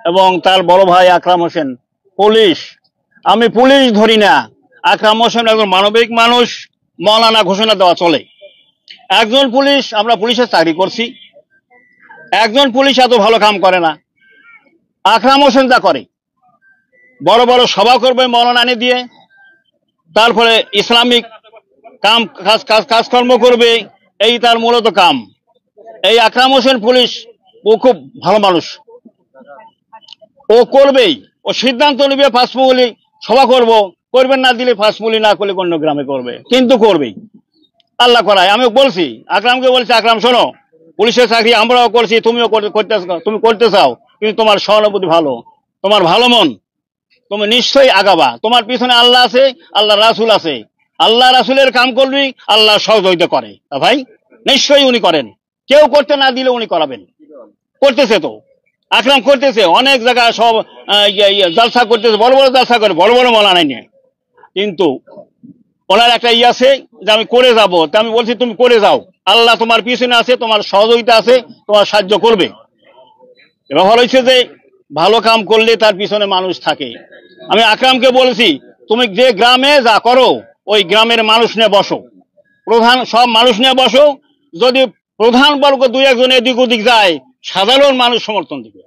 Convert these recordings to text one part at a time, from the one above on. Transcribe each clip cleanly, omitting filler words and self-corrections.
এবং তার বড় ভাই আকরাম হোসেন পুলিশ। আমি পুলিশ ধরি না, আকরাম হোসেন একজন মানবিক মানুষ, মৌলানা ঘোষণা দেওয়া চলে। একজন পুলিশ, আমরা পুলিশের চাকরি করছি, একজন পুলিশ এত ভালো কাম করে না। আকরাম হোসেন যা করে, বড় বড় সভা করবে মৌলানা দিয়ে, তারপরে ইসলামিক কাজকর্ম করবে, এই তার মূলত কাম। এই আকরাম হোসেন পুলিশ, ও খুব ভালো মানুষ, ও করবেই, ও সিদ্ধান্ত নেবে পাঁচমুলি সভা করবেন না দিলে পাঁচমুলি না করলে অন্য গ্রামে করবে, কিন্তু করবেই, আল্লাহ করায়। আমি বলছি আকরামকে, বলছি আকরাম শোনো, পুলিশের চাকরি আমরাও করছি, তুমিও তুমি করতে চাও, কিন্তু তোমার সহানুভূতি ভালো, তোমার ভালো মন, তুমি নিশ্চয়ই আগাবা, তোমার পিছনে আল্লাহ আছে, আল্লাহ রাসুল আছে, আল্লাহ রাসুলের কাম করবি, আল্লাহ সহযোগিতা করে। ভাই নিশ্চয়ই উনি করেন, কেউ করতে না দিলে উনি করাবেন, করতেছে তো, আকরাম করতেছে, অনেক জায়গায় সব জলসা করতেছে, বড় বড় জলসা করে, বড় বড় মৌলানা নিয়ে। কিন্তু ওনার একটা আছে যে আমি করে যাব, তা আমি বলছি তুমি করে যাও, আল্লাহ তোমার পিছনে আছে, তোমার সহযোগিতা আছে, তোমার সাহায্য করবে। এবার হয়েছে যে ভালো কাম করলে তার পিছনে মানুষ থাকে। আমি আকরামকে বলেছি তুমি যে গ্রামে যা করো, ওই গ্রামের মানুষ নিয়ে বসো, প্রধান সব মানুষ নিয়ে বসো, যদি প্রধান বর্গ দুই একজন এদিক ওদিক যায়, সাধারণ মানুষ সমর্থন দিবে।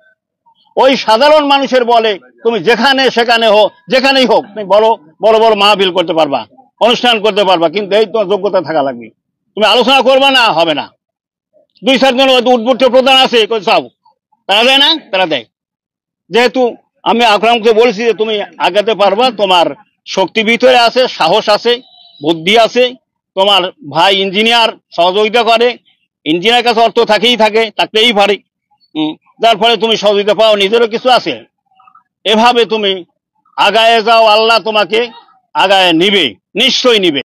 ওই সাধারণ মানুষের বলে তুমি যেখানে সেখানে হোক, যেখানেই হোক, তুমি বড় বড় বড় মাহফিল করতে পারবা, অনুষ্ঠান করতে পারবা, কিন্তু এই তোমার যোগ্যতা থাকা লাগবে। তুমি আলোচনা করবা না, হবে না। দুই চারজন উদ্বুদ্ধ প্রধান আছে, সব তারা দেয় না, তারা দেয়। যেহেতু আমি আকরামকে বলছি যে তুমি আগাতে পারবা, তোমার শক্তি ভিতরে আছে, সাহস আছে, বুদ্ধি আছে, তোমার ভাই ইঞ্জিনিয়ার সহযোগিতা করে, ইঞ্জিনিয়ার কাছে অর্থ থাকতেই পারে, যার ফলে তুমি সহযোগিতা পাও, নিজেরও কিছু আছে, এভাবে তুমি আগায় যাও, আল্লাহ তোমাকে আগায় নিবে, নিশ্চয়ই নিবে।